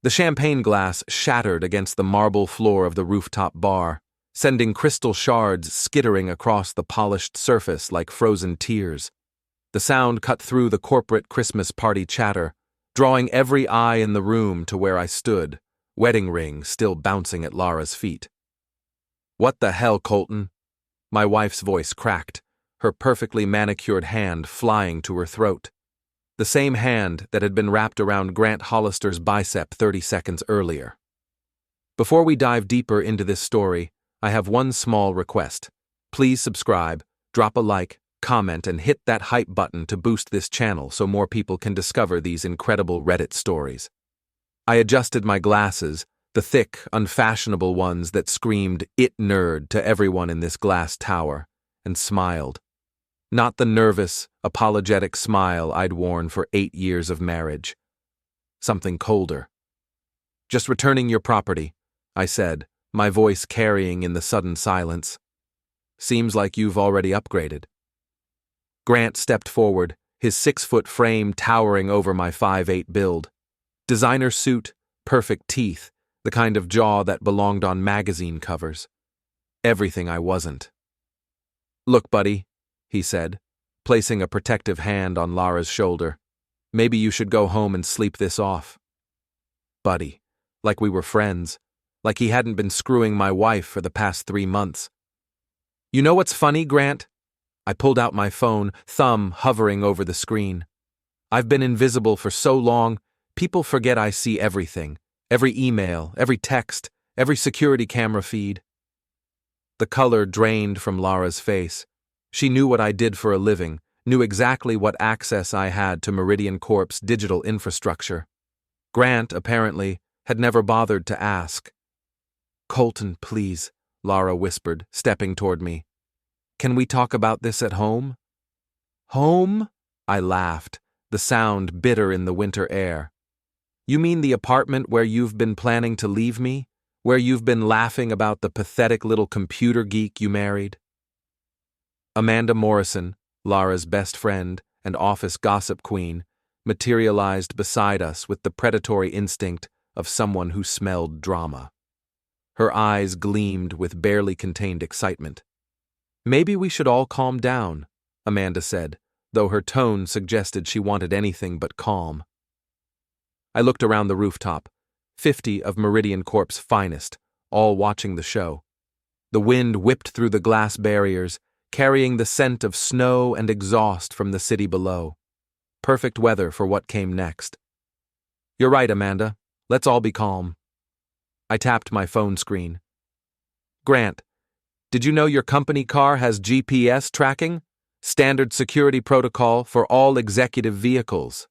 The champagne glass shattered against the marble floor of the rooftop bar, sending crystal shards skittering across the polished surface like frozen tears. The sound cut through the corporate Christmas party chatter, drawing every eye in the room to where I stood, wedding ring still bouncing at Lara's feet. "What the hell, Colton?" My wife's voice cracked, her perfectly manicured hand flying to her throat. The same hand that had been wrapped around Grant Hollister's bicep 30 seconds earlier. Before we dive deeper into this story, I have one small request. Please subscribe, drop a like, comment, and hit that hype button to boost this channel so more people can discover these incredible Reddit stories. I adjusted my glasses, the thick, unfashionable ones that screamed "It nerd" to everyone in this glass tower, and smiled. Not the nervous, apologetic smile I'd worn for 8 years of marriage. Something colder. "Just returning your property," I said, my voice carrying in the sudden silence. "Seems like you've already upgraded." Grant stepped forward, his 6-foot frame towering over my 5'8" build. Designer suit, perfect teeth, the kind of jaw that belonged on magazine covers. Everything I wasn't. "Look, buddy," he said, placing a protective hand on Lara's shoulder. "Maybe you should go home and sleep this off." Buddy, like we were friends, like he hadn't been screwing my wife for the past 3 months. "You know what's funny, Grant?" I pulled out my phone, thumb hovering over the screen. "I've been invisible for so long, people forget I see everything. Every email, every text, every security camera feed." The color drained from Lara's face. She knew what I did for a living, knew exactly what access I had to Meridian Corp's digital infrastructure. Grant, apparently, had never bothered to ask. "Colton, please," Lara whispered, stepping toward me. "Can we talk about this at home?" "Home?" I laughed, the sound bitter in the winter air. "You mean the apartment where you've been planning to leave me? Where you've been laughing about the pathetic little computer geek you married?" Amanda Morrison, Lara's best friend and office gossip queen, materialized beside us with the predatory instinct of someone who smelled drama. Her eyes gleamed with barely contained excitement. "Maybe we should all calm down," Amanda said, though her tone suggested she wanted anything but calm. I looked around the rooftop, 50 of Meridian Corp's finest, all watching the show. The wind whipped through the glass barriers, carrying the scent of snow and exhaust from the city below. Perfect weather for what came next. "You're right, Amanda. Let's all be calm." I tapped my phone screen. "Grant, did you know your company car has GPS tracking? Standard security protocol for all executive vehicles."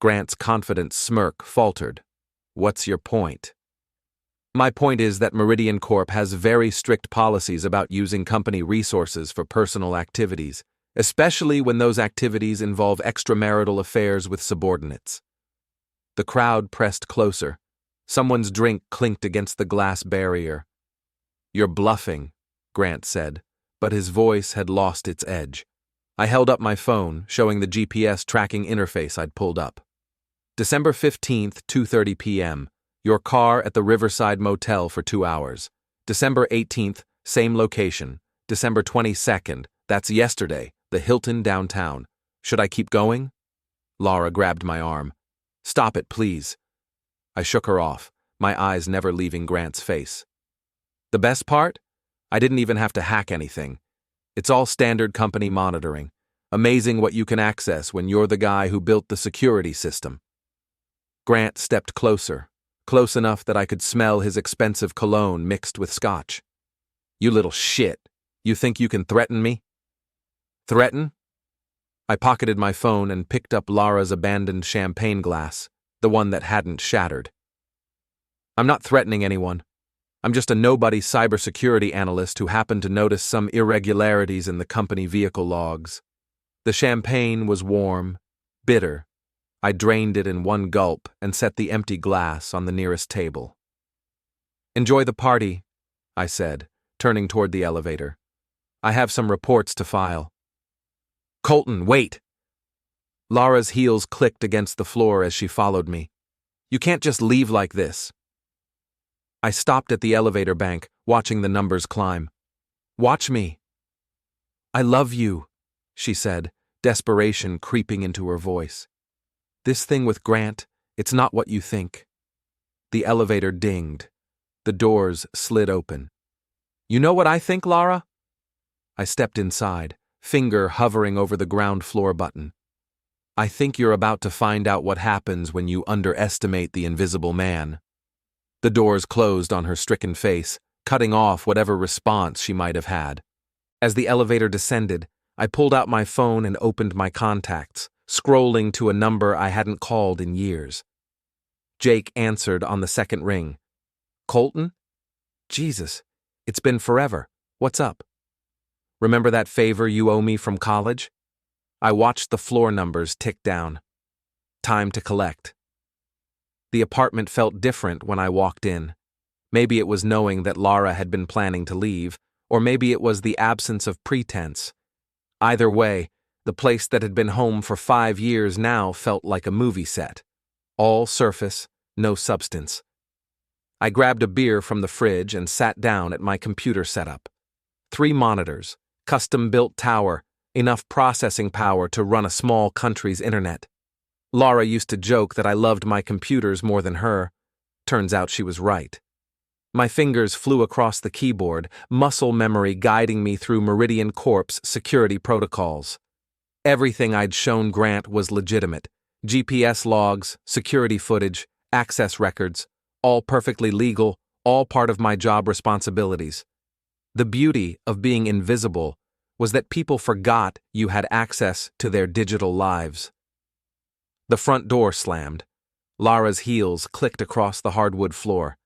Grant's confident smirk faltered. "What's your point?" "My point is that Meridian Corp has very strict policies about using company resources for personal activities, especially when those activities involve extramarital affairs with subordinates." The crowd pressed closer. Someone's drink clinked against the glass barrier. "You're bluffing," Grant said, but his voice had lost its edge. I held up my phone, showing the GPS tracking interface I'd pulled up. "December 15th, 2:30 p.m. Your car at the Riverside Motel for 2 hours. December 18th, same location. December 22nd, that's yesterday, the Hilton downtown. Should I keep going?" Lara grabbed my arm. "Stop it, please." I shook her off, my eyes never leaving Grant's face. "The best part? I didn't even have to hack anything. It's all standard company monitoring. Amazing what you can access when you're the guy who built the security system." Grant stepped closer, close enough that I could smell his expensive cologne mixed with scotch. "You little shit. You think you can threaten me?" "Threaten?" I pocketed my phone and picked up Lara's abandoned champagne glass, the one that hadn't shattered. "I'm not threatening anyone. I'm just a nobody cybersecurity analyst who happened to notice some irregularities in the company vehicle logs." The champagne was warm, bitter. I drained it in one gulp and set the empty glass on the nearest table. "Enjoy the party," I said, turning toward the elevator. "I have some reports to file." "Colton, wait!" Lara's heels clicked against the floor as she followed me. You can't just leave like this. I stopped at the elevator bank, watching the numbers climb. Watch me. I love you, she said, desperation creeping into her voice. This thing with Grant, it's not what you think. The elevator dinged. The doors slid open. You know what I think, Lara? I stepped inside, finger hovering over the ground floor button. I think you're about to find out what happens when you underestimate the invisible man. The doors closed on her stricken face, cutting off whatever response she might have had. As the elevator descended, I pulled out my phone and opened my contacts, scrolling to a number I hadn't called in years. Jake answered on the second ring. Colton? Jesus, it's been forever. What's up? Remember that favor you owe me from college? I watched the floor numbers tick down. Time to collect. The apartment felt different when I walked in. Maybe it was knowing that Lara had been planning to leave, or maybe it was the absence of pretense. Either way, the place that had been home for 5 years now felt like a movie set. All surface, no substance. I grabbed a beer from the fridge and sat down at my computer setup. 3 monitors, custom-built tower, enough processing power to run a small country's internet. Lara used to joke that I loved my computers more than her. Turns out she was right. My fingers flew across the keyboard, muscle memory guiding me through Meridian Corp's security protocols. Everything I'd shown Grant was legitimate. GPS logs, security footage, access records, all perfectly legal, all part of my job responsibilities. The beauty of being invisible was that people forgot you had access to their digital lives. The front door slammed. Lara's heels clicked across the hardwood floor.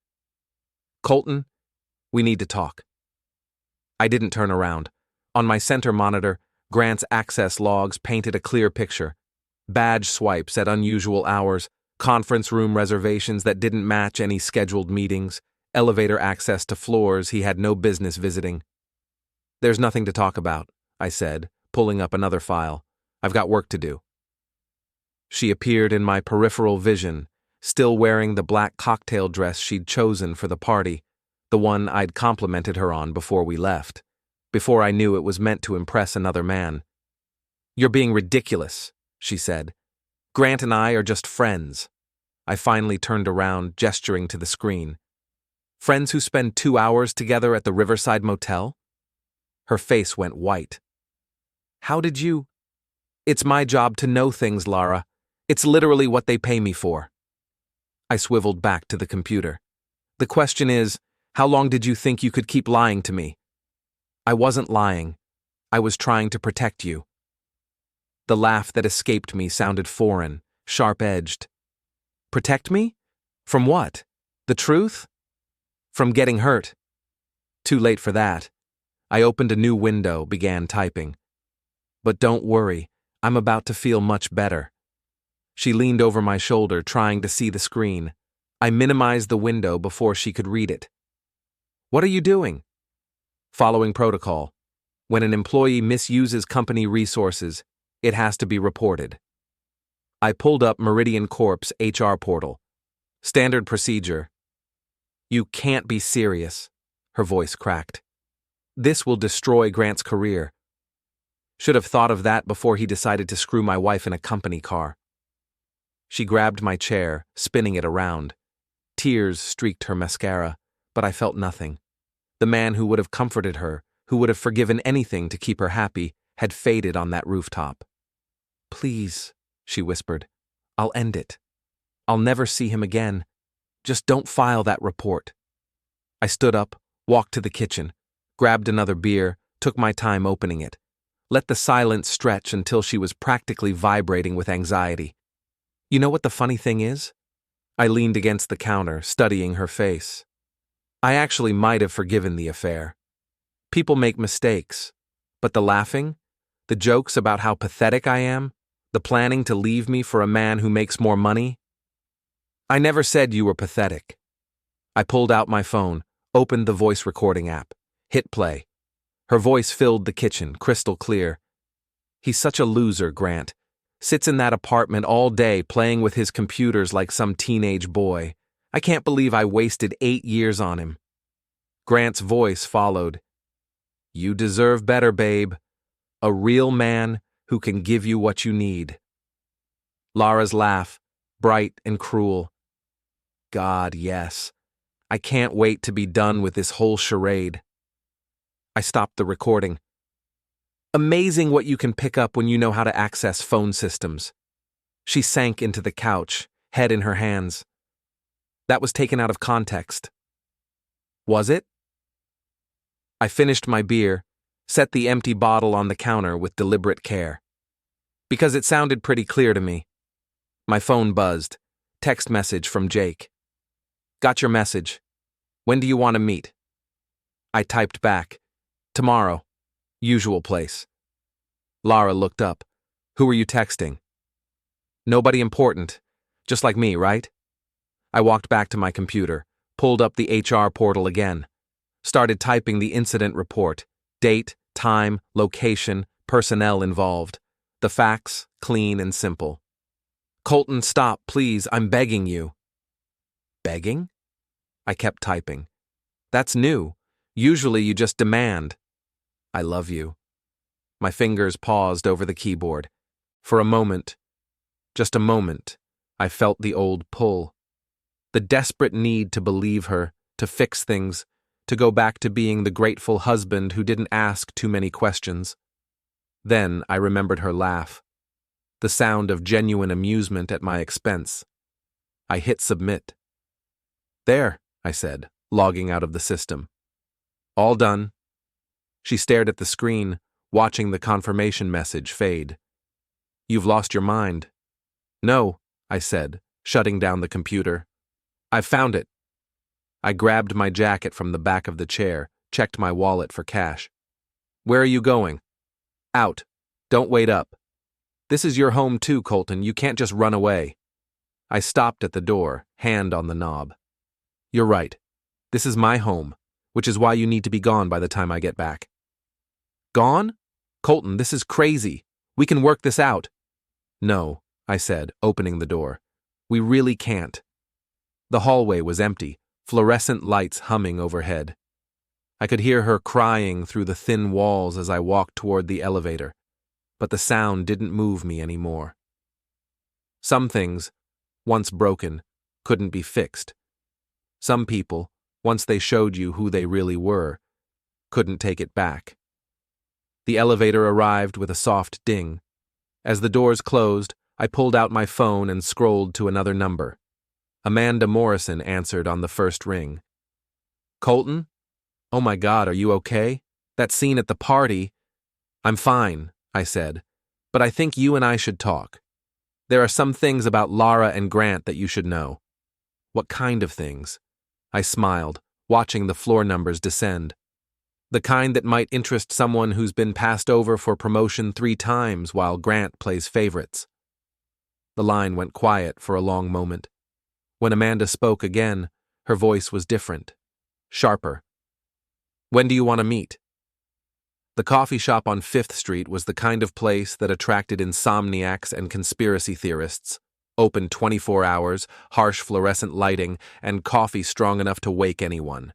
Colton, we need to talk. I didn't turn around. On my center monitor, Grant's access logs painted a clear picture. Badge swipes at unusual hours, conference room reservations that didn't match any scheduled meetings, elevator access to floors he had no business visiting. There's nothing to talk about, I said, pulling up another file. I've got work to do. She appeared in my peripheral vision, still wearing the black cocktail dress she'd chosen for the party, the one I'd complimented her on before we left, before I knew it was meant to impress another man. You're being ridiculous, she said. Grant and I are just friends. I finally turned around, gesturing to the screen. Friends who spend 2 hours together at the Riverside Motel? Her face went white. How did you? It's my job to know things, Lara. It's literally what they pay me for. I swiveled back to the computer. The question is, how long did you think you could keep lying to me? I wasn't lying. I was trying to protect you. The laugh that escaped me sounded foreign, sharp-edged. Protect me? From what? The truth? From getting hurt. Too late for that. I opened a new window, began typing. But don't worry, I'm about to feel much better. She leaned over my shoulder, trying to see the screen. I minimized the window before she could read it. What are you doing? Following protocol. When an employee misuses company resources, it has to be reported. I pulled up Meridian Corp's HR portal. Standard procedure. You can't be serious, her voice cracked. This will destroy Grant's career. Should have thought of that before he decided to screw my wife in a company car. She grabbed my chair, spinning it around. Tears streaked her mascara, but I felt nothing. The man who would have comforted her, who would have forgiven anything to keep her happy, had faded on that rooftop. Please, she whispered. I'll end it. I'll never see him again. Just don't file that report. I stood up, walked to the kitchen, grabbed another beer, took my time opening it. Let the silence stretch until she was practically vibrating with anxiety. You know what the funny thing is? I leaned against the counter, studying her face. I actually might have forgiven the affair. People make mistakes, but the laughing, the jokes about how pathetic I am, the planning to leave me for a man who makes more money? I never said you were pathetic. I pulled out my phone, opened the voice recording app, hit play. Her voice filled the kitchen, crystal clear. He's such a loser, Grant. Sits in that apartment all day playing with his computers like some teenage boy. I can't believe I wasted 8 years on him. Grant's voice followed. You deserve better, babe. A real man who can give you what you need. Lara's laugh, bright and cruel. God, yes. I can't wait to be done with this whole charade. I stopped the recording. Amazing what you can pick up when you know how to access phone systems. She sank into the couch, head in her hands. That was taken out of context. Was it? I finished my beer, set the empty bottle on the counter with deliberate care. Because it sounded pretty clear to me. My phone buzzed. Text message from Jake. Got your message. When do you want to meet? I typed back. Tomorrow. Usual place. Lara looked up. Who were you texting? Nobody important. Just like me, right? I walked back to my computer, pulled up the HR portal again, started typing the incident report, date, time, location, personnel involved. The facts, clean and simple. Colton, stop, please, I'm begging you. Begging? I kept typing. That's new. Usually you just demand. I love you. My fingers paused over the keyboard. For a moment, just a moment, I felt the old pull. The desperate need to believe her, to fix things, to go back to being the grateful husband who didn't ask too many questions. Then I remembered her laugh. The sound of genuine amusement at my expense. I hit submit. There, I said, logging out of the system. All done. She stared at the screen, watching the confirmation message fade. You've lost your mind. No, I said, shutting down the computer. I've found it. I grabbed my jacket from the back of the chair, checked my wallet for cash. Where are you going? Out. Don't wait up. This is your home too, Colton. You can't just run away. I stopped at the door, hand on the knob. You're right. This is my home, which is why you need to be gone by the time I get back. Gone? Colton, this is crazy. We can work this out. No, I said, opening the door. We really can't. The hallway was empty, fluorescent lights humming overhead. I could hear her crying through the thin walls as I walked toward the elevator, but the sound didn't move me anymore. Some things, once broken, couldn't be fixed. Some people, once they showed you who they really were, couldn't take it back. The elevator arrived with a soft ding. As the doors closed, I pulled out my phone and scrolled to another number. Amanda Morrison answered on the first ring. Colton? Oh my God, are you okay? That scene at the party. I'm fine, I said, but I think you and I should talk. There are some things about Lara and Grant that you should know. What kind of things? I smiled, watching the floor numbers descend. The kind that might interest someone who's been passed over for promotion 3 times while Grant plays favorites. The line went quiet for a long moment. When Amanda spoke again, her voice was different, sharper. When do you want to meet? The coffee shop on 5th Street was the kind of place that attracted insomniacs and conspiracy theorists. Open 24 hours, harsh fluorescent lighting, and coffee strong enough to wake anyone.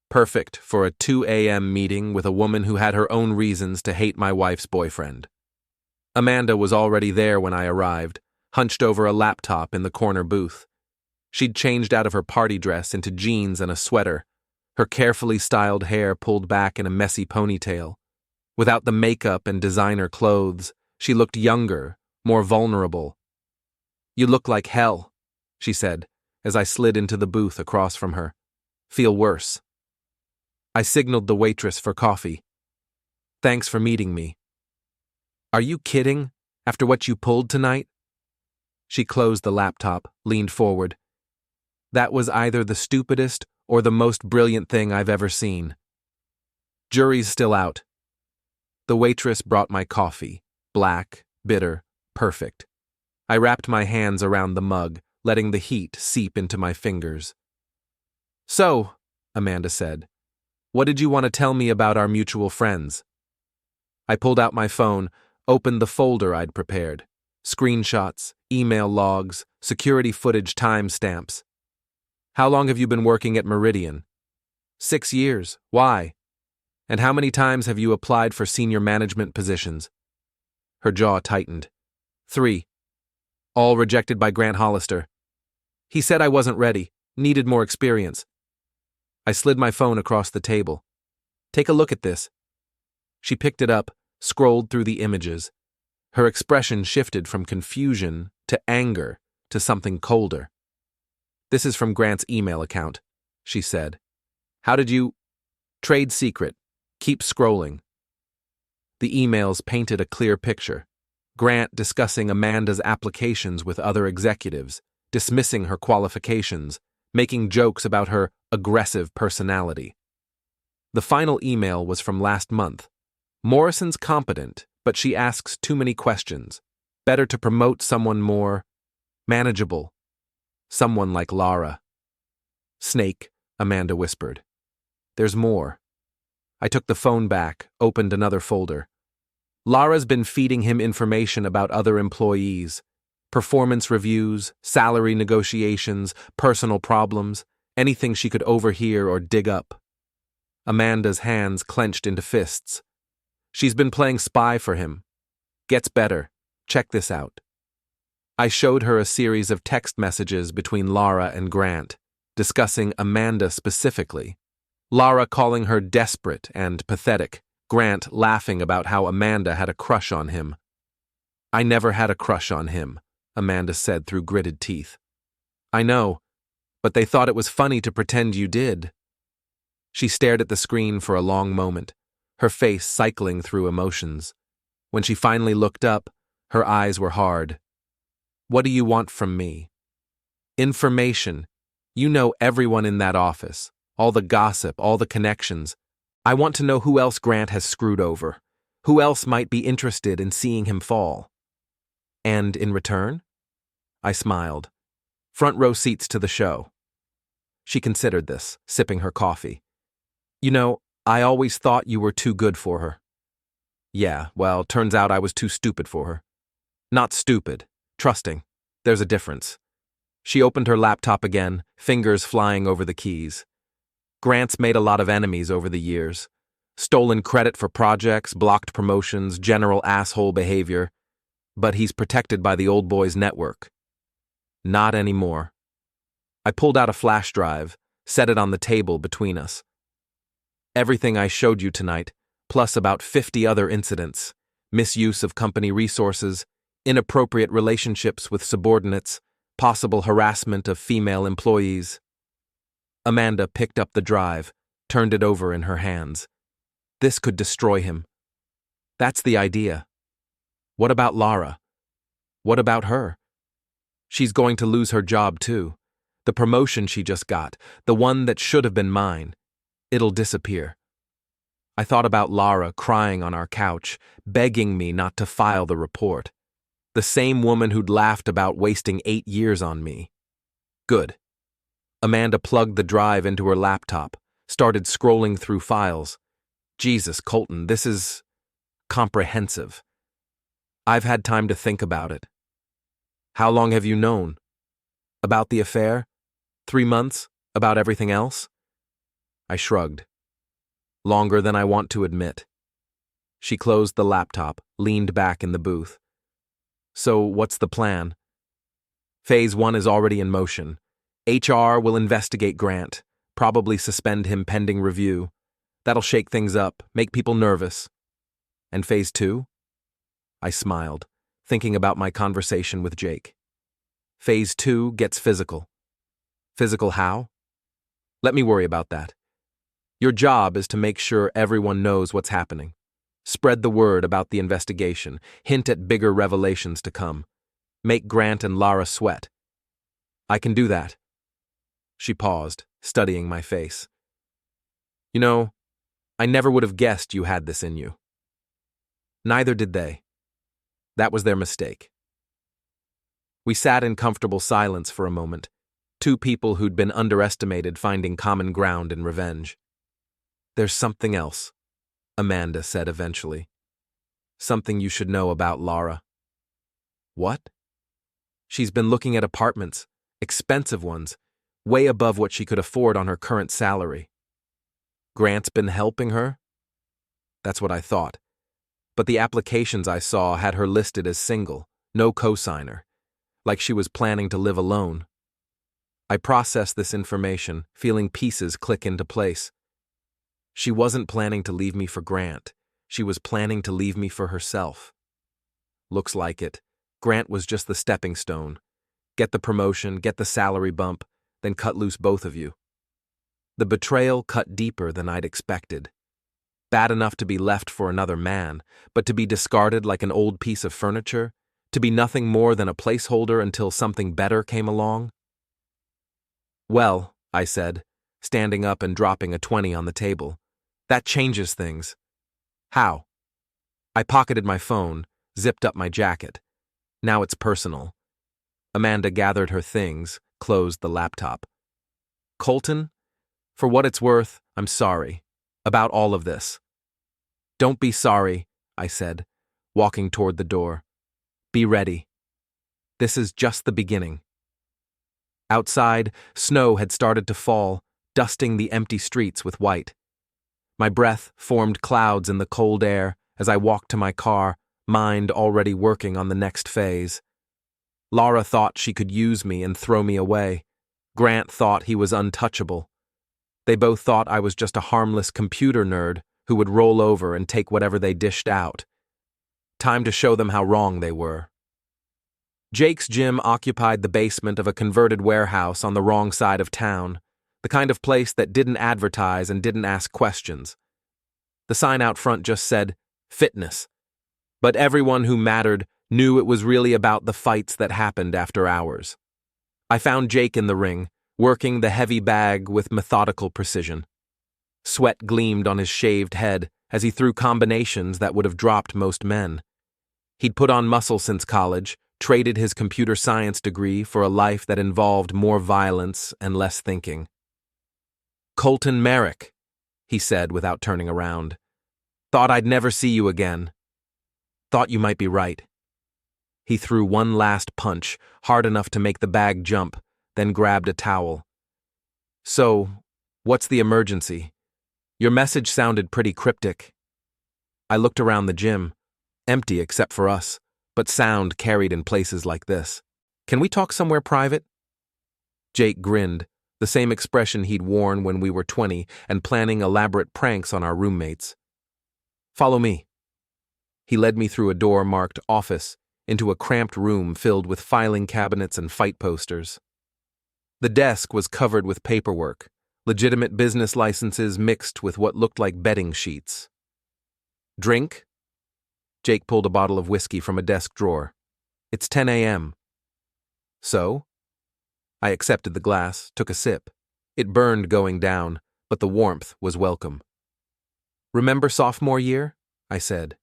Perfect for a 2 a.m. meeting with a woman who had her own reasons to hate my wife's boyfriend. Amanda was already there when I arrived, hunched over a laptop in the corner booth. She'd changed out of her party dress into jeans and a sweater, her carefully styled hair pulled back in a messy ponytail. Without the makeup and designer clothes, she looked younger, more vulnerable. You look like hell, she said, as I slid into the booth across from her. Feel worse. I signaled the waitress for coffee. Thanks for meeting me. Are you kidding? After what you pulled tonight? She closed the laptop, leaned forward. That was either the stupidest or the most brilliant thing I've ever seen. Jury's still out. The waitress brought my coffee, black, bitter, perfect. I wrapped my hands around the mug, letting the heat seep into my fingers. So, Amanda said, what did you want to tell me about our mutual friends? I pulled out my phone, opened the folder I'd prepared. Screenshots, email logs, security footage timestamps. How long have you been working at Meridian? 6 years. Why? And how many times have you applied for senior management positions? Her jaw tightened. 3. All rejected by Grant Hollister. He said I wasn't ready, needed more experience. I slid my phone across the table. Take a look at this. She picked it up, scrolled through the images. Her expression shifted from confusion to anger to something colder. This is from Grant's email account, she said. How did you... Trade secret. Keep scrolling. The emails painted a clear picture. Grant discussing Amanda's applications with other executives, dismissing her qualifications, making jokes about her aggressive personality. The final email was from last month. Morrison's competent, but she asks too many questions. Better to promote someone more manageable. Someone like Lara. Snake, Amanda whispered. There's more. I took the phone back, opened another folder. Lara's been feeding him information about other employees. Performance reviews, salary negotiations, personal problems, anything she could overhear or dig up. Amanda's hands clenched into fists. She's been playing spy for him. Gets better. Check this out. I showed her a series of text messages between Lara and Grant, discussing Amanda specifically. Lara calling her desperate and pathetic, Grant laughing about how Amanda had a crush on him. I never had a crush on him, Amanda said through gritted teeth. I know, but they thought it was funny to pretend you did. She stared at the screen for a long moment, her face cycling through emotions. When she finally looked up, her eyes were hard. What do you want from me? Information. You know everyone in that office, all the gossip, all the connections. I want to know who else Grant has screwed over, who else might be interested in seeing him fall. And in return? I smiled. Front row seats to the show. She considered this, sipping her coffee. You know, I always thought you were too good for her. Yeah, well, turns out I was too stupid for her. Not stupid, trusting. There's a difference. She opened her laptop again, fingers flying over the keys. Grant's made a lot of enemies over the years. Stolen credit for projects, blocked promotions, general asshole behavior. But he's protected by the old boy's network. Not anymore. I pulled out a flash drive, set it on the table between us. Everything I showed you tonight, plus about 50 other incidents, misuse of company resources, inappropriate relationships with subordinates, possible harassment of female employees. Amanda picked up the drive, turned it over in her hands. This could destroy him. That's the idea. What about Lara? What about her? She's going to lose her job too. The promotion she just got, the one that should have been mine. It'll disappear. I thought about Lara crying on our couch, begging me not to file the report. The same woman who'd laughed about wasting 8 years on me. Good. Amanda plugged the drive into her laptop, started scrolling through files. Jesus, Colton, this is comprehensive. I've had time to think about it. How long have you known? About the affair? 3 months? About everything else? I shrugged. Longer than I want to admit. She closed the laptop, leaned back in the booth. So what's the plan? Phase 1 is already in motion. HR will investigate Grant, probably suspend him pending review. That'll shake things up, make people nervous. And Phase 2? I smiled, thinking about my conversation with Jake. Phase 2 gets physical. Physical how? Let me worry about that. Your job is to make sure everyone knows what's happening. Spread the word about the investigation, hint at bigger revelations to come. Make Grant and Lara sweat. I can do that. She paused, studying my face. You know, I never would have guessed you had this in you. Neither did they. That was their mistake. We sat in comfortable silence for a moment, two people who'd been underestimated finding common ground in revenge. There's something else, Amanda said eventually. Something you should know about Lara. What? She's been looking at apartments, expensive ones, way above what she could afford on her current salary. Grant's been helping her? That's what I thought. But the applications I saw had her listed as single, no cosigner, like she was planning to live alone. I processed this information, feeling pieces click into place. She wasn't planning to leave me for Grant. She was planning to leave me for herself. Looks like it. Grant was just the stepping stone. Get the promotion, get the salary bump, then cut loose both of you. The betrayal cut deeper than I'd expected. Bad enough to be left for another man, but to be discarded like an old piece of furniture, to be nothing more than a placeholder until something better came along? Well, I said, standing up and dropping a 20 on the table, that changes things. How? I pocketed my phone, zipped up my jacket. Now it's personal. Amanda gathered her things, closed the laptop. Colton, for what it's worth, I'm sorry. About all of this. Don't be sorry, I said, walking toward the door. Be ready. This is just the beginning. Outside, snow had started to fall, dusting the empty streets with white. My breath formed clouds in the cold air as I walked to my car, mind already working on the next phase. Laura thought she could use me and throw me away. Grant thought he was untouchable. They both thought I was just a harmless computer nerd who would roll over and take whatever they dished out. Time to show them how wrong they were. Jake's gym occupied the basement of a converted warehouse on the wrong side of town, the kind of place that didn't advertise and didn't ask questions. The sign out front just said, fitness. But everyone who mattered knew it was really about the fights that happened after hours. I found Jake in the ring, working the heavy bag with methodical precision. Sweat gleamed on his shaved head as he threw combinations that would have dropped most men. He'd put on muscle since college, traded his computer science degree for a life that involved more violence and less thinking. Colton Merrick, he said without turning around. Thought I'd never see you again. Thought you might be right. He threw one last punch, hard enough to make the bag jump, then grabbed a towel. So, what's the emergency? Your message sounded pretty cryptic. I looked around the gym, empty except for us, but sound carried in places like this. Can we talk somewhere private? Jake grinned, the same expression he'd worn when we were 20 and planning elaborate pranks on our roommates. Follow me. He led me through a door marked office into a cramped room filled with filing cabinets and fight posters. The desk was covered with paperwork, legitimate business licenses mixed with what looked like betting sheets. Drink? Jake pulled a bottle of whiskey from a desk drawer. It's 10 a.m. So? I accepted the glass, took a sip. It burned going down, but the warmth was welcome. Remember sophomore year? I said.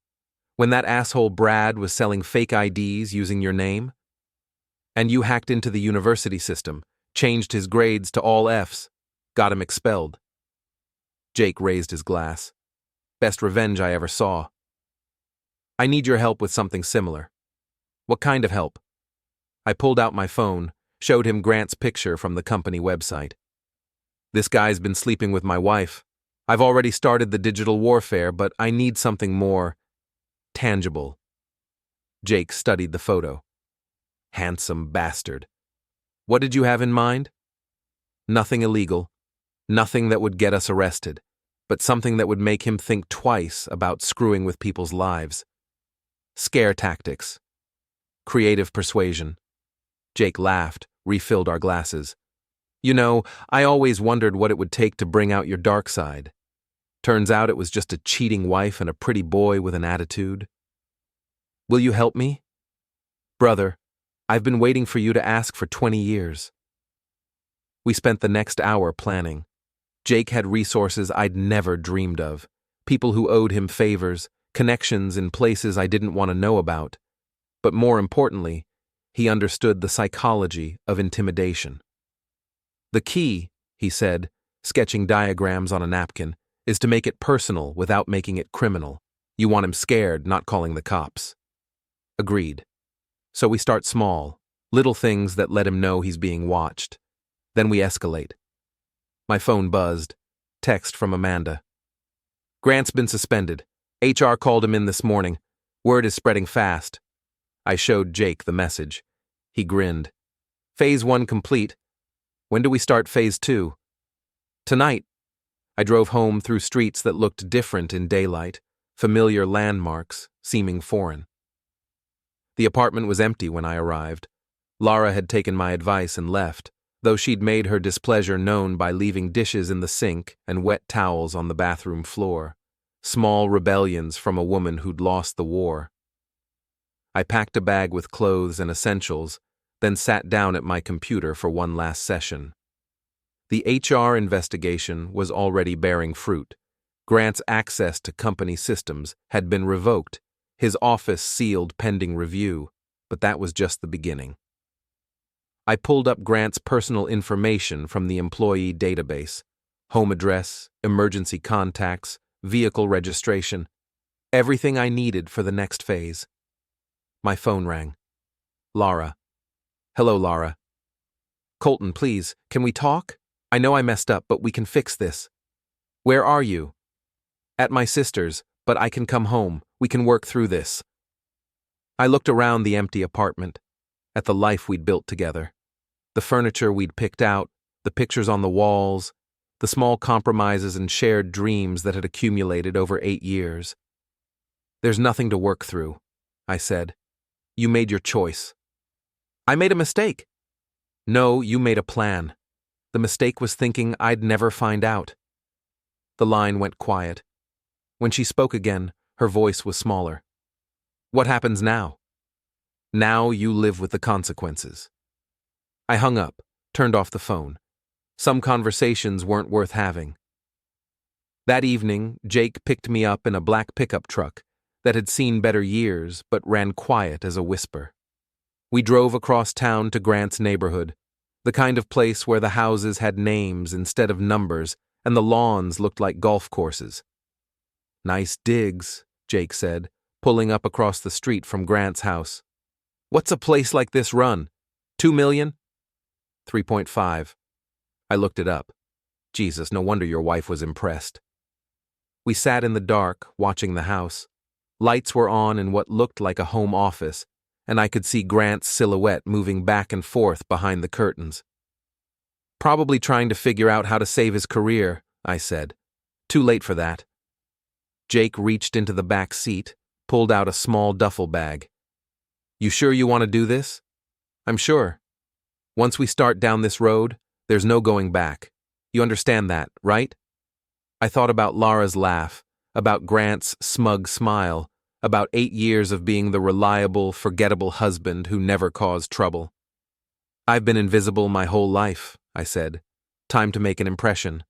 When that asshole Brad was selling fake IDs using your name? And you hacked into the university system, changed his grades to all Fs, got him expelled. Jake raised his glass. Best revenge I ever saw. I need your help with something similar. What kind of help? I pulled out my phone, showed him Grant's picture from the company website. This guy's been sleeping with my wife. I've already started the digital warfare, but I need something more tangible. Jake studied the photo. Handsome bastard. What did you have in mind? Nothing illegal. Nothing that would get us arrested, but something that would make him think twice about screwing with people's lives. Scare tactics. Creative persuasion. Jake laughed, refilled our glasses. You know, I always wondered what it would take to bring out your dark side. Turns out it was just a cheating wife and a pretty boy with an attitude. Will you help me? Brother, I've been waiting for you to ask for 20 years. We spent the next hour planning. Jake had resources I'd never dreamed of. People who owed him favors, connections in places I didn't want to know about. But more importantly, he understood the psychology of intimidation. The key, he said, sketching diagrams on a napkin, is to make it personal without making it criminal. You want him scared, not calling the cops. Agreed. So we start small, little things that let him know he's being watched. Then we escalate. My phone buzzed. Text from Amanda. Grant's been suspended. HR called him in this morning. Word is spreading fast. I showed Jake the message. He grinned. Phase 1 complete. When do we start Phase 2? Tonight. I drove home through streets that looked different in daylight, familiar landmarks, seeming foreign. The apartment was empty when I arrived. Lara had taken my advice and left, though she'd made her displeasure known by leaving dishes in the sink and wet towels on the bathroom floor. Small rebellions from a woman who'd lost the war. I packed a bag with clothes and essentials, then sat down at my computer for one last session. The HR investigation was already bearing fruit. Grant's access to company systems had been revoked, his office sealed pending review, but that was just the beginning. I pulled up Grant's personal information from the employee database: home address, emergency contacts, vehicle registration, everything I needed for the next phase. My phone rang. Lara. Hello, Lara. Colton, please, can we talk? I know I messed up, but we can fix this. Where are you? At my sister's, but I can come home. We can work through this. I looked around the empty apartment, at the life we'd built together. The furniture we'd picked out, the pictures on the walls, the small compromises and shared dreams that had accumulated over 8 years. There's nothing to work through, I said. You made your choice. I made a mistake. No, you made a plan. The mistake was thinking I'd never find out. The line went quiet. When she spoke again, her voice was smaller. What happens now? Now you live with the consequences. I hung up, turned off the phone. Some conversations weren't worth having. That evening, Jake picked me up in a black pickup truck that had seen better years but ran quiet as a whisper. We drove across town to Grant's neighborhood, the kind of place where the houses had names instead of numbers and the lawns looked like golf courses. Nice digs, Jake said, pulling up across the street from Grant's house. What's a place like this run? 2 million? 3.5. I looked it up. Jesus, no wonder your wife was impressed. We sat in the dark, watching the house. Lights were on in what looked like a home office, and I could see Grant's silhouette moving back and forth behind the curtains. Probably trying to figure out how to save his career, I said. Too late for that. Jake reached into the back seat, pulled out a small duffel bag. You sure you want to do this? I'm sure. Once we start down this road, there's no going back. You understand that, right? I thought about Lara's laugh, about Grant's smug smile, about 8 years of being the reliable, forgettable husband who never caused trouble. I've been invisible my whole life, I said. Time to make an impression.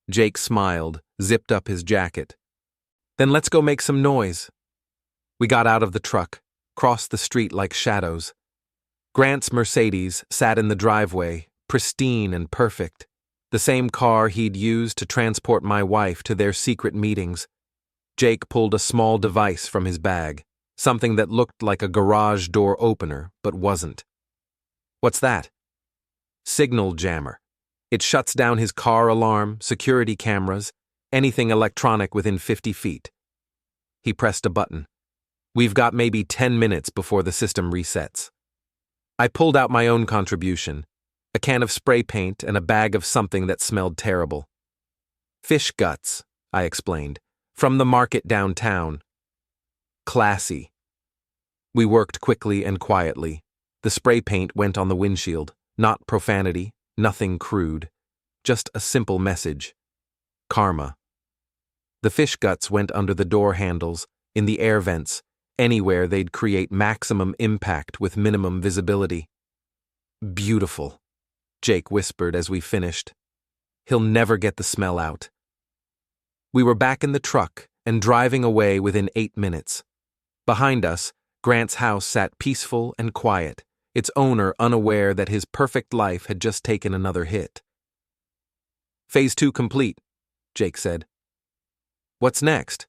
Jake smiled, zipped up his jacket. Then let's go make some noise. We got out of the truck, crossed the street like shadows. Grant's Mercedes sat in the driveway, pristine and perfect, the same car he'd used to transport my wife to their secret meetings. Jake pulled a small device from his bag, something that looked like a garage door opener, but wasn't. What's that? Signal jammer. It shuts down his car alarm, security cameras, anything electronic within 50 feet. He pressed a button. We've got maybe 10 minutes before the system resets. I pulled out my own contribution, a can of spray paint and a bag of something that smelled terrible. Fish guts, I explained, from the market downtown. Classy. We worked quickly and quietly. The spray paint went on the windshield, not profanity, nothing crude, just a simple message. Karma. The fish guts went under the door handles, in the air vents, anywhere they'd create maximum impact with minimum visibility. Beautiful, Jake whispered as we finished. He'll never get the smell out. We were back in the truck and driving away within 8 minutes. Behind us, Grant's house sat peaceful and quiet, its owner unaware that his perfect life had just taken another hit. Phase 2 complete, Jake said. What's next?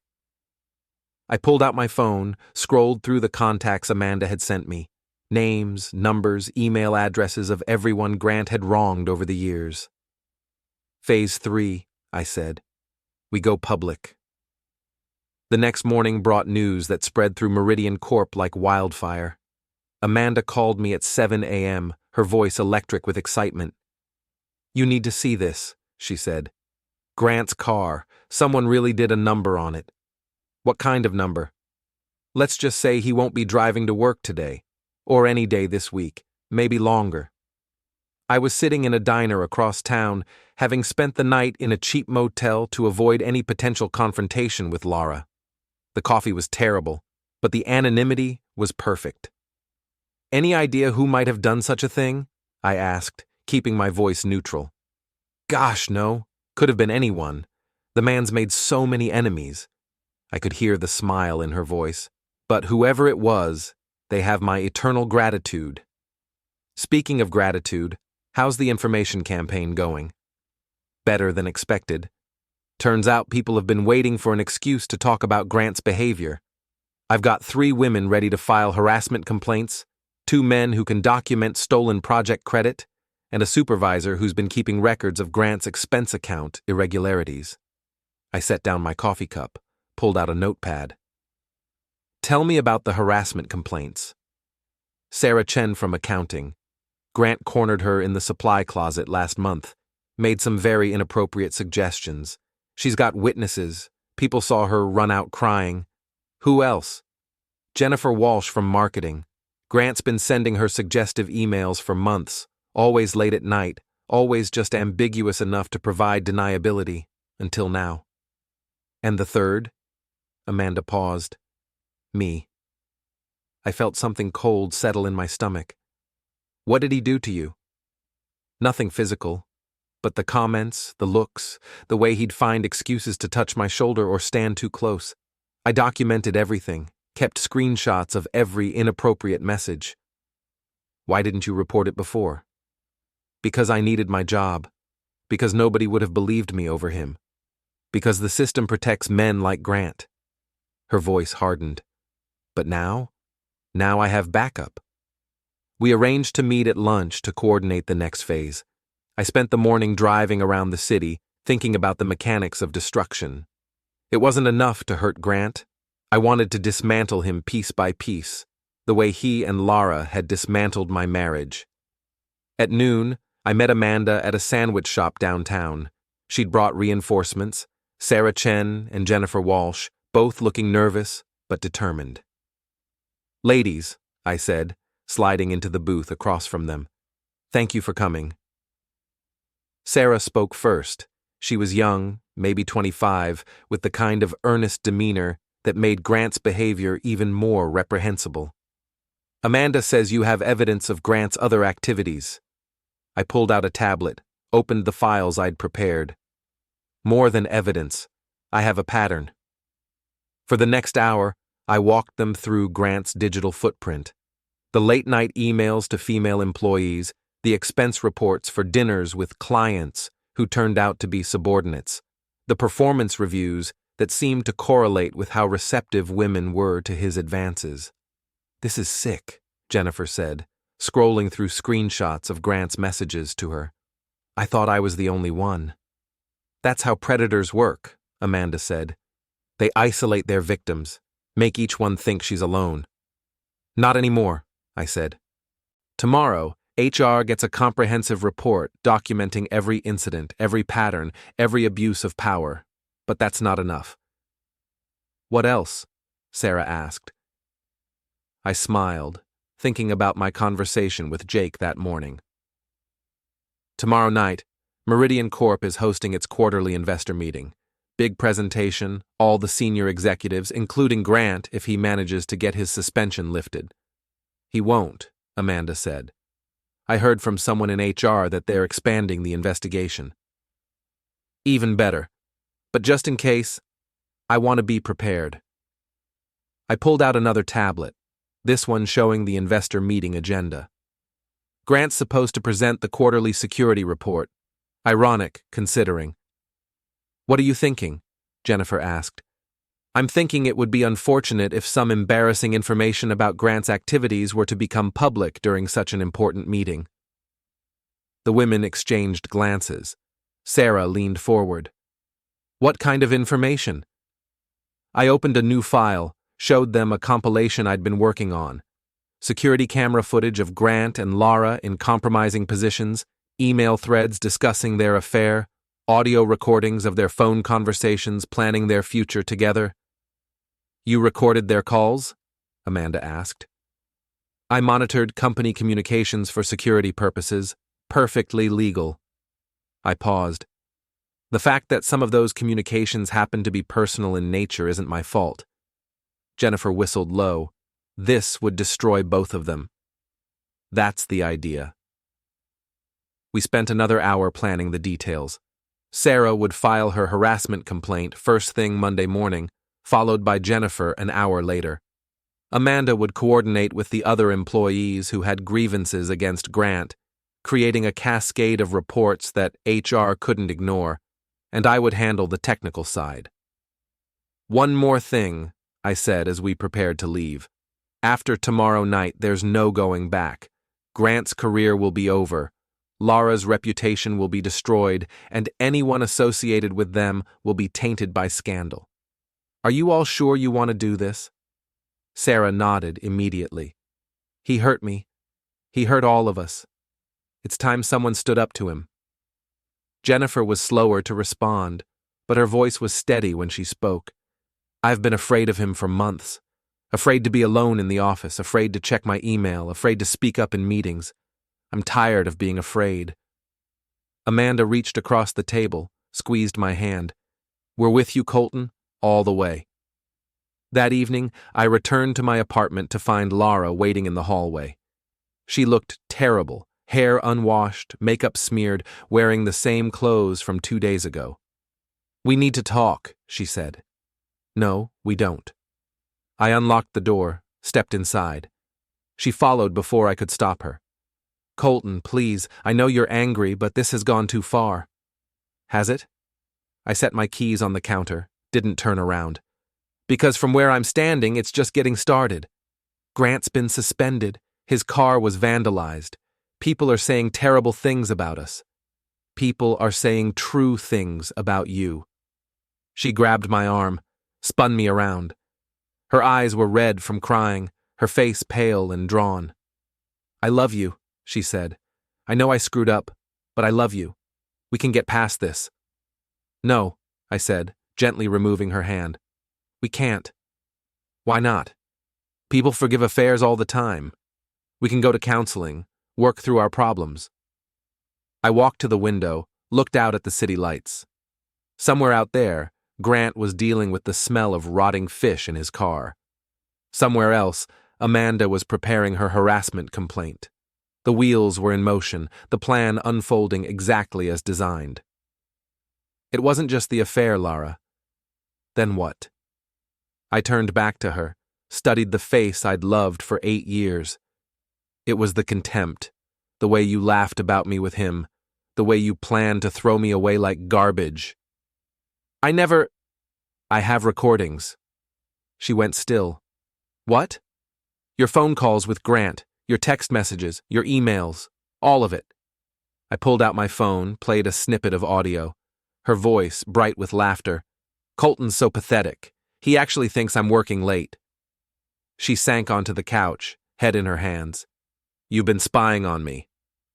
I pulled out my phone, scrolled through the contacts Amanda had sent me. Names, numbers, email addresses of everyone Grant had wronged over the years. Phase 3, I said. We go public. The next morning brought news that spread through Meridian Corp like wildfire. Amanda called me at 7 a.m., her voice electric with excitement. You need to see this, she said. Grant's car. Someone really did a number on it. What kind of number? Let's just say he won't be driving to work today. Or any day this week, maybe longer. I was sitting in a diner across town, having spent the night in a cheap motel to avoid any potential confrontation with Lara. The coffee was terrible, but the anonymity was perfect. Any idea who might have done such a thing? I asked, keeping my voice neutral. Gosh, no. Could have been anyone. The man's made so many enemies. I could hear the smile in her voice. But whoever it was, they have my eternal gratitude. Speaking of gratitude, how's the information campaign going? Better than expected. Turns out people have been waiting for an excuse to talk about Grant's behavior. I've got 3 women ready to file harassment complaints, 2 men who can document stolen project credit, and a supervisor who's been keeping records of Grant's expense account irregularities. I set down my coffee cup, pulled out a notepad. Tell me about the harassment complaints. Sarah Chen from accounting. Grant cornered her in the supply closet last month, made some very inappropriate suggestions. She's got witnesses. People saw her run out crying. Who else? Jennifer Walsh from marketing. Grant's been sending her suggestive emails for months, always late at night, always just ambiguous enough to provide deniability, until now. And the third? Amanda paused. Me. I felt something cold settle in my stomach. What did he do to you? Nothing physical, but the comments, the looks, the way he'd find excuses to touch my shoulder or stand too close. I documented everything, kept screenshots of every inappropriate message. Why didn't you report it before? Because I needed my job. Because nobody would have believed me over him. Because the system protects men like Grant. Her voice hardened. But now I have backup. We arranged to meet at lunch to coordinate the next phase. I spent the morning driving around the city, thinking about the mechanics of destruction. It wasn't enough to hurt Grant. I wanted to dismantle him piece by piece, the way he and Lara had dismantled my marriage. At noon, I met Amanda at a sandwich shop downtown. She'd brought reinforcements, Sarah Chen and Jennifer Walsh, both looking nervous but determined. Ladies, I said, sliding into the booth across from them. Thank you for coming. Sarah spoke first. She was young, maybe 25, with the kind of earnest demeanor that made Grant's behavior even more reprehensible. Amanda says you have evidence of Grant's other activities. I pulled out a tablet, opened the files I'd prepared. More than evidence, I have a pattern. For the next hour, I walked them through Grant's digital footprint. The late-night emails to female employees, the expense reports for dinners with clients who turned out to be subordinates, the performance reviews that seemed to correlate with how receptive women were to his advances. This is sick, Jennifer said, scrolling through screenshots of Grant's messages to her. I thought I was the only one. That's how predators work, Amanda said. They isolate their victims, make each one think she's alone. Not anymore, I said. Tomorrow, HR gets a comprehensive report documenting every incident, every pattern, every abuse of power. But that's not enough. What else? Sarah asked. I smiled, thinking about my conversation with Jake that morning. Tomorrow night, Meridian Corp is hosting its quarterly investor meeting. Big presentation, all the senior executives, including Grant if he manages to get his suspension lifted. He won't, Amanda said. I heard from someone in HR that they're expanding the investigation. Even better. But just in case, I want to be prepared. I pulled out another tablet, this one showing the investor meeting agenda. Grant's supposed to present the quarterly security report. Ironic, considering. What are you thinking? Jennifer asked. I'm thinking it would be unfortunate if some embarrassing information about Grant's activities were to become public during such an important meeting. The women exchanged glances. Sarah leaned forward. What kind of information? I opened a new file, showed them a compilation I'd been working on. Security camera footage of Grant and Lara in compromising positions, email threads discussing their affair, audio recordings of their phone conversations planning their future together. You recorded their calls? Amanda asked. I monitored company communications for security purposes, perfectly legal. I paused. The fact that some of those communications happened to be personal in nature isn't my fault. Jennifer whistled low. This would destroy both of them. That's the idea. We spent another hour planning the details. Sarah would file her harassment complaint first thing Monday morning, followed by Jennifer an hour later. Amanda would coordinate with the other employees who had grievances against Grant, creating a cascade of reports that HR couldn't ignore, and I would handle the technical side. One more thing, I said as we prepared to leave. After tomorrow night, there's no going back. Grant's career will be over. Lara's reputation will be destroyed, and anyone associated with them will be tainted by scandal. Are you all sure you want to do this? Sarah nodded immediately. He hurt me. He hurt all of us. It's time someone stood up to him. Jennifer was slower to respond, but her voice was steady when she spoke. I've been afraid of him for months. Afraid to be alone in the office, afraid to check my email, afraid to speak up in meetings. I'm tired of being afraid. Amanda reached across the table, squeezed my hand. We're with you, Colton, all the way. That evening, I returned to my apartment to find Lara waiting in the hallway. She looked terrible, hair unwashed, makeup smeared, wearing the same clothes from 2 days ago. We need to talk, she said. No, we don't. I unlocked the door, stepped inside. She followed before I could stop her. Colton, please, I know you're angry, but this has gone too far. Has it? I set my keys on the counter, didn't turn around. Because from where I'm standing, it's just getting started. Grant's been suspended. His car was vandalized. People are saying terrible things about us. People are saying true things about you. She grabbed my arm, spun me around. Her eyes were red from crying, her face pale and drawn. I love you, she said. I know I screwed up, but I love you. We can get past this. No, I said, gently removing her hand. We can't. Why not? People forgive affairs all the time. We can go to counseling, work through our problems. I walked to the window, looked out at the city lights. Somewhere out there, Grant was dealing with the smell of rotting fish in his car. Somewhere else, Amanda was preparing her harassment complaint. The wheels were in motion, the plan unfolding exactly as designed. It wasn't just the affair, Lara. Then what? I turned back to her, studied the face I'd loved for 8 years. It was the contempt, the way you laughed about me with him, the way you planned to throw me away like garbage. I have recordings. She went still. What? Your phone calls with Grant, your text messages, your emails, all of it. I pulled out my phone, played a snippet of audio. Her voice, bright with laughter. Colton's so pathetic. He actually thinks I'm working late. She sank onto the couch, head in her hands. You've been spying on me.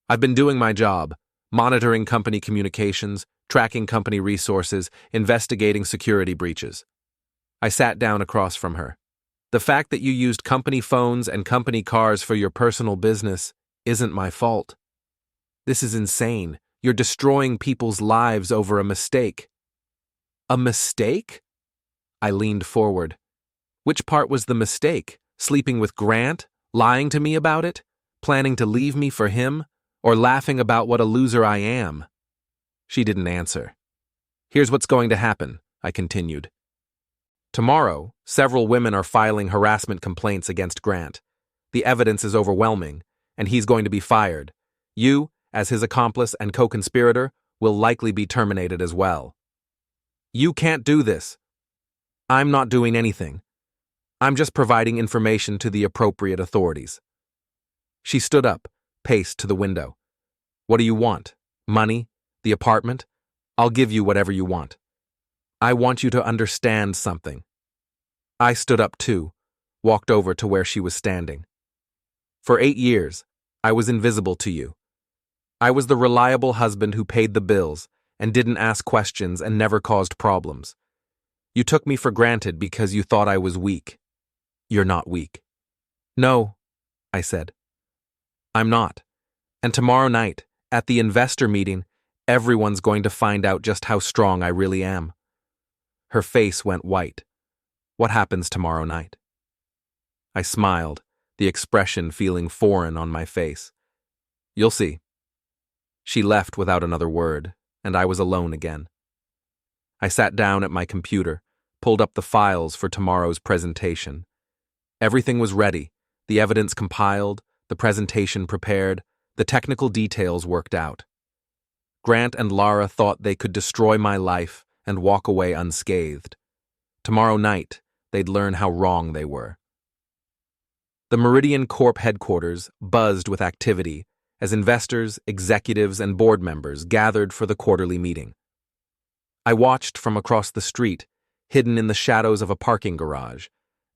I've been doing my job, monitoring company communications, tracking company resources, investigating security breaches. I sat down across from her. The fact that you used company phones and company cars for your personal business isn't my fault. This is insane. You're destroying people's lives over a mistake. A mistake? I leaned forward. Which part was the mistake? Sleeping with Grant? Lying to me about it? Planning to leave me for him? Or laughing about what a loser I am? She didn't answer. Here's what's going to happen, I continued. Tomorrow, several women are filing harassment complaints against Grant. The evidence is overwhelming, and he's going to be fired. You, as his accomplice and co-conspirator, will likely be terminated as well. You can't do this. I'm not doing anything. I'm just providing information to the appropriate authorities. She stood up, paced to the window. What do you want? Money? The apartment? I'll give you whatever you want. I want you to understand something. I stood up too, walked over to where she was standing. For 8 years, I was invisible to you. I was the reliable husband who paid the bills and didn't ask questions and never caused problems. You took me for granted because you thought I was weak. You're not weak. No, I said. I'm not. And tomorrow night, at the investor meeting, everyone's going to find out just how strong I really am. Her face went white. What happens tomorrow night? I smiled, the expression feeling foreign on my face. You'll see. She left without another word, and I was alone again. I sat down at my computer, pulled up the files for tomorrow's presentation. Everything was ready, the evidence compiled, the presentation prepared, the technical details worked out. Grant and Lara thought they could destroy my life and walk away unscathed. Tomorrow night, they'd learn how wrong they were. The Meridian Corp headquarters buzzed with activity as investors, executives, and board members gathered for the quarterly meeting. I watched from across the street, hidden in the shadows of a parking garage,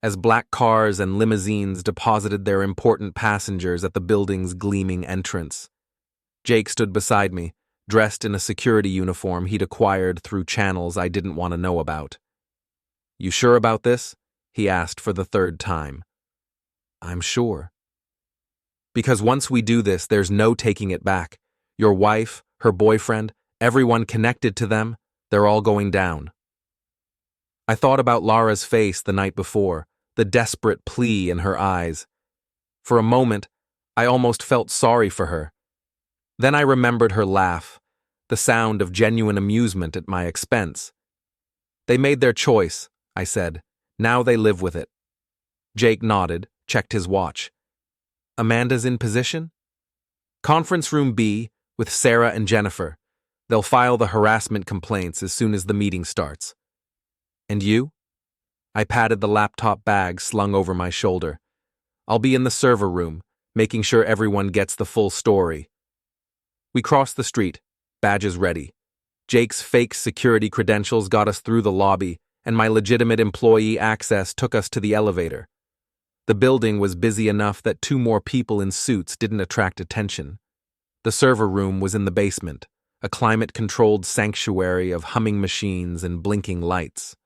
as black cars and limousines deposited their important passengers at the building's gleaming entrance. Jake stood beside me, dressed in a security uniform he'd acquired through channels I didn't want to know about. You sure about this? He asked for the 3rd time. I'm sure. Because once we do this, there's no taking it back. Your wife, her boyfriend, everyone connected to them, they're all going down. I thought about Lara's face the night before, the desperate plea in her eyes. For a moment, I almost felt sorry for her. Then I remembered her laugh, the sound of genuine amusement at my expense. They made their choice, I said. Now they live with it. Jake nodded, checked his watch. Amanda's in position? Conference room B with Sarah and Jennifer. They'll file the harassment complaints as soon as the meeting starts. And you? I patted the laptop bag slung over my shoulder. I'll be in the server room, making sure everyone gets the full story. We crossed the street, badges ready. Jake's fake security credentials got us through the lobby, and my legitimate employee access took us to the elevator. The building was busy enough that 2 more people in suits didn't attract attention. The server room was in the basement, a climate-controlled sanctuary of humming machines and blinking lights.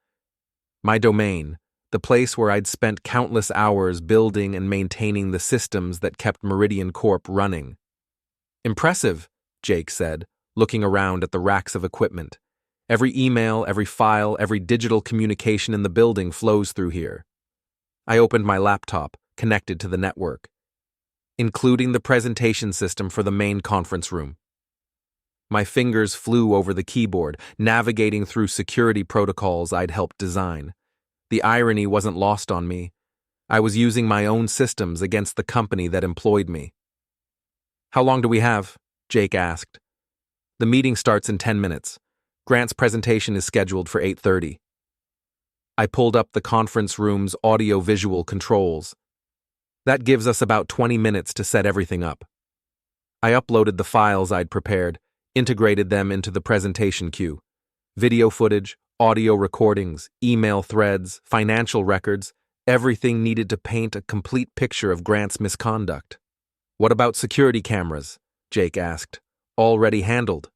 My domain, the place where I'd spent countless hours building and maintaining the systems that kept Meridian Corp running. Impressive, Jake said, looking around at the racks of equipment. Every email, every file, every digital communication in the building flows through here. I opened my laptop, connected to the network, including the presentation system for the main conference room. My fingers flew over the keyboard, navigating through security protocols I'd helped design. The irony wasn't lost on me. I was using my own systems against the company that employed me. How long do we have? Jake asked. The meeting starts in 10 minutes. Grant's presentation is scheduled for 8:30. I pulled up the conference room's audio-visual controls. That gives us about 20 minutes to set everything up. I uploaded the files I'd prepared, integrated them into the presentation queue. Video footage, audio recordings, email threads, financial records, everything needed to paint a complete picture of Grant's misconduct. What about security cameras? Jake asked. Already handled.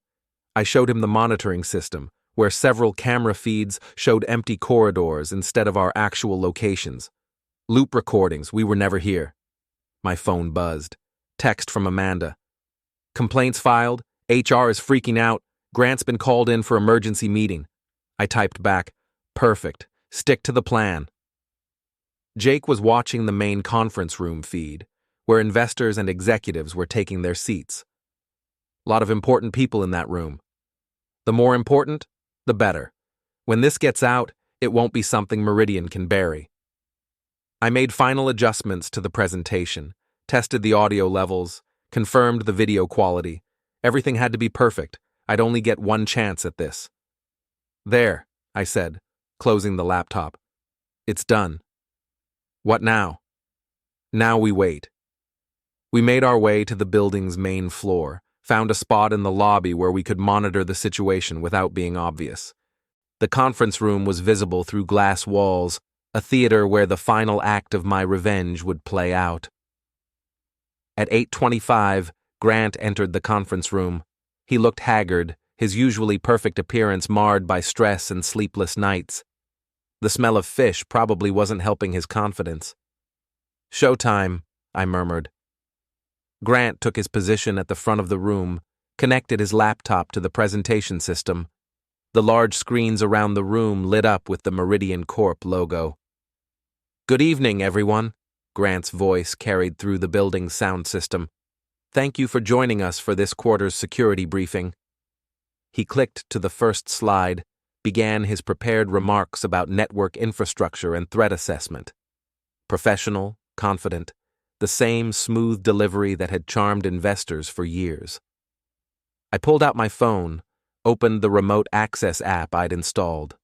I showed him the monitoring system, where several camera feeds showed empty corridors instead of our actual locations. Loop recordings, we were never here. My phone buzzed. Text from Amanda. Complaints filed. HR is freaking out. Grant's been called in for emergency meeting. I typed back, perfect. Stick to the plan. Jake was watching the main conference room feed, where investors and executives were taking their seats. A lot of important people in that room. The more important, the better. When this gets out, it won't be something Meridian can bury. I made final adjustments to the presentation, tested the audio levels, confirmed the video quality. Everything had to be perfect. I'd only get one chance at this. There, I said, closing the laptop. It's done. What now? Now we wait. We made our way to the building's main floor, found a spot in the lobby where we could monitor the situation without being obvious. The conference room was visible through glass walls, a theater where the final act of my revenge would play out. At 8:25, Grant entered the conference room. He looked haggard, his usually perfect appearance marred by stress and sleepless nights. The smell of fish probably wasn't helping his confidence. "Showtime," I murmured. Grant took his position at the front of the room, connected his laptop to the presentation system. The large screens around the room lit up with the Meridian Corp logo. "Good evening, everyone," Grant's voice carried through the building's sound system. "Thank you for joining us for this quarter's security briefing." He clicked to the first slide, began his prepared remarks about network infrastructure and threat assessment. Professional, confident, the same smooth delivery that had charmed investors for years. I pulled out my phone, opened the remote access app I'd installed.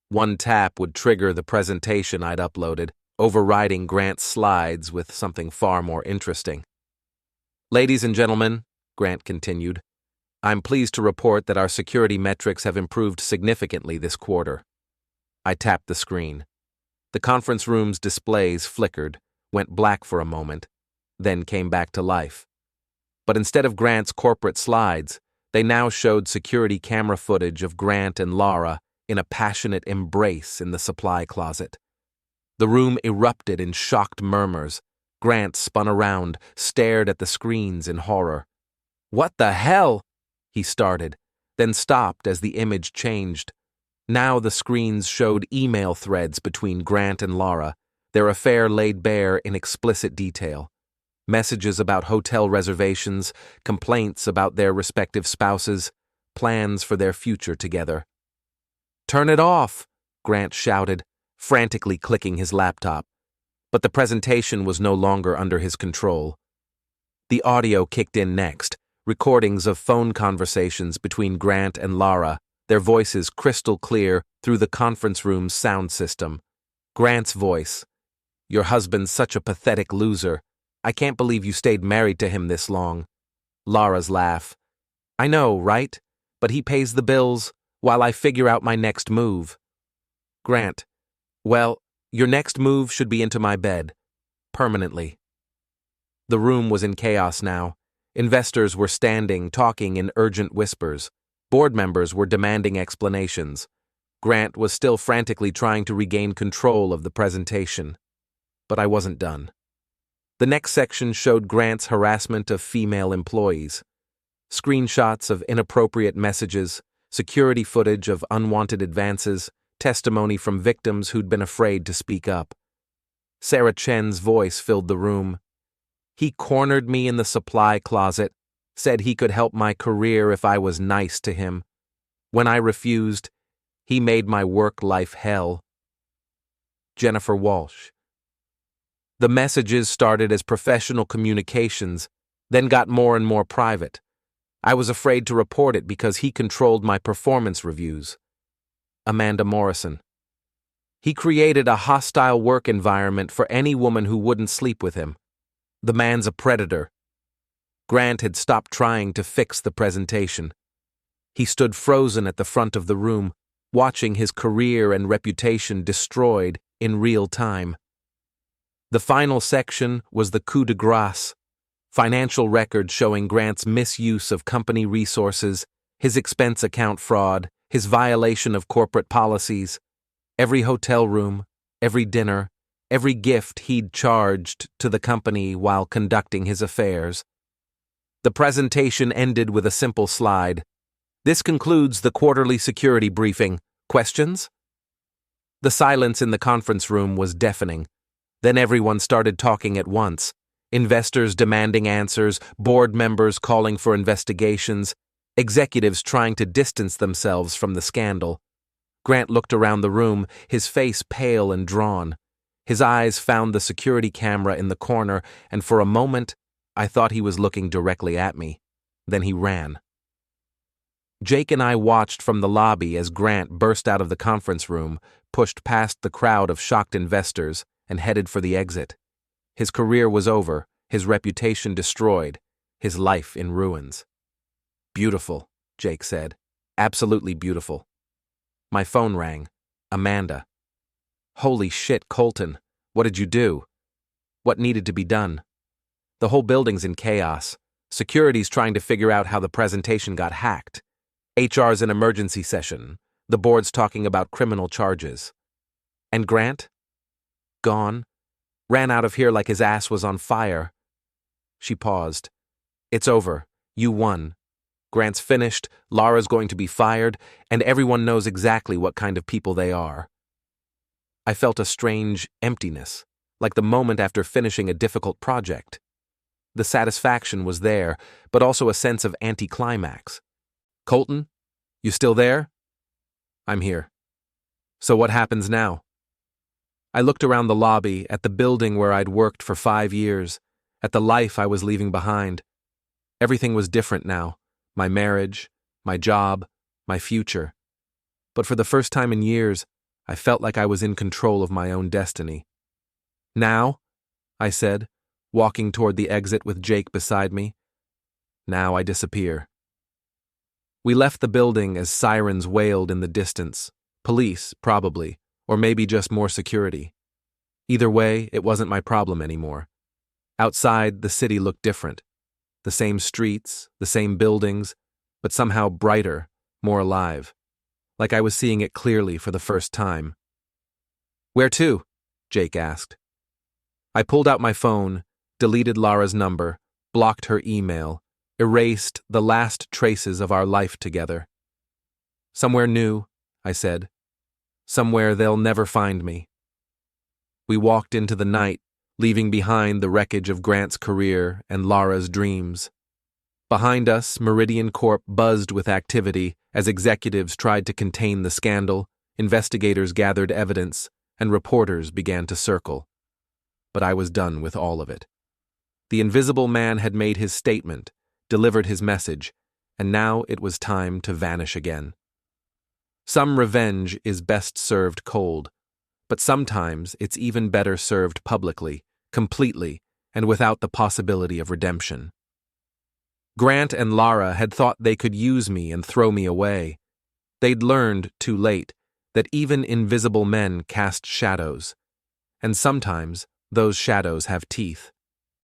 One tap would trigger the presentation I'd uploaded, overriding Grant's slides with something far more interesting. "Ladies and gentlemen," Grant continued, "I'm pleased to report that our security metrics have improved significantly this quarter." I tapped the screen. The conference room's displays flickered, went black for a moment, then came back to life. But instead of Grant's corporate slides, they now showed security camera footage of Grant and Lara in a passionate embrace in the supply closet. The room erupted in shocked murmurs. Grant spun around, stared at the screens in horror. "What the hell?" he started, then stopped as the image changed. Now the screens showed email threads between Grant and Lara, their affair laid bare in explicit detail. Messages about hotel reservations, complaints about their respective spouses, plans for their future together. "Turn it off," Grant shouted, frantically clicking his laptop. But the presentation was no longer under his control. The audio kicked in next, recordings of phone conversations between Grant and Lara, their voices crystal clear through the conference room's sound system. Grant's voice: "Your husband's such a pathetic loser. I can't believe you stayed married to him this long." Lara's laugh: "I know, right? But he pays the bills while I figure out my next move." Grant: "Well, your next move should be into my bed. Permanently." The room was in chaos now. Investors were standing, talking in urgent whispers. Board members were demanding explanations. Grant was still frantically trying to regain control of the presentation. But I wasn't done. The next section showed Grant's harassment of female employees. Screenshots of inappropriate messages, security footage of unwanted advances, testimony from victims who'd been afraid to speak up. Sarah Chen's voice filled the room. "He cornered me in the supply closet, said he could help my career if I was nice to him. When I refused, he made my work life hell." Jennifer Walsh: "The messages started as professional communications, then got more and more private. I was afraid to report it because he controlled my performance reviews." Amanda Morrison: "He created a hostile work environment for any woman who wouldn't sleep with him. The man's a predator." Grant had stopped trying to fix the presentation. He stood frozen at the front of the room, watching his career and reputation destroyed in real time. The final section was the coup de grace, financial records showing Grant's misuse of company resources, his expense account fraud, his violation of corporate policies. Every hotel room, every dinner, every gift he'd charged to the company while conducting his affairs. The presentation ended with a simple slide. "This concludes the quarterly security briefing. Questions?" The silence in the conference room was deafening. Then everyone started talking at once. Investors demanding answers, board members calling for investigations, executives trying to distance themselves from the scandal. Grant looked around the room, his face pale and drawn. His eyes found the security camera in the corner, and for a moment, I thought he was looking directly at me. Then he ran. Jake and I watched from the lobby as Grant burst out of the conference room, pushed past the crowd of shocked investors, and headed for the exit. His career was over, his reputation destroyed, his life in ruins. "Beautiful," Jake said. "Absolutely beautiful." My phone rang. Amanda. "Holy shit, Colton. What did you do?" "What needed to be done?" "The whole building's in chaos. Security's trying to figure out how the presentation got hacked. HR's in emergency session. The board's talking about criminal charges." "And Grant?" "Gone. Ran out of here like his ass was on fire." She paused. "It's over. You won. Grant's finished, Lara's going to be fired, and everyone knows exactly what kind of people they are." I felt a strange emptiness, like the moment after finishing a difficult project. The satisfaction was there, but also a sense of anticlimax. "Colton, you still there?" "I'm here." "So what happens now?" I looked around the lobby, at the building where I'd worked for 5 years, at the life I was leaving behind. Everything was different now. My marriage, my job, my future. But for the first time in years, I felt like I was in control of my own destiny. "Now?" I said, walking toward the exit with Jake beside me. "Now I disappear." We left the building as sirens wailed in the distance. Police, probably, or maybe just more security. Either way, it wasn't my problem anymore. Outside, the city looked different. The same streets, the same buildings, but somehow brighter, more alive. Like I was seeing it clearly for the first time. "Where to?" Jake asked. I pulled out my phone, deleted Lara's number, blocked her email, erased the last traces of our life together. "Somewhere new," I said. "Somewhere they'll never find me." We walked into the night, leaving behind the wreckage of Grant's career and Lara's dreams. Behind us, Meridian Corp buzzed with activity as executives tried to contain the scandal, investigators gathered evidence, and reporters began to circle. But I was done with all of it. The Invisible Man had made his statement, delivered his message, and now it was time to vanish again. Some revenge is best served cold, but sometimes it's even better served publicly, completely, and without the possibility of redemption. Grant and Lara had thought they could use me and throw me away. They'd learned, too late, that even invisible men cast shadows, and sometimes those shadows have teeth.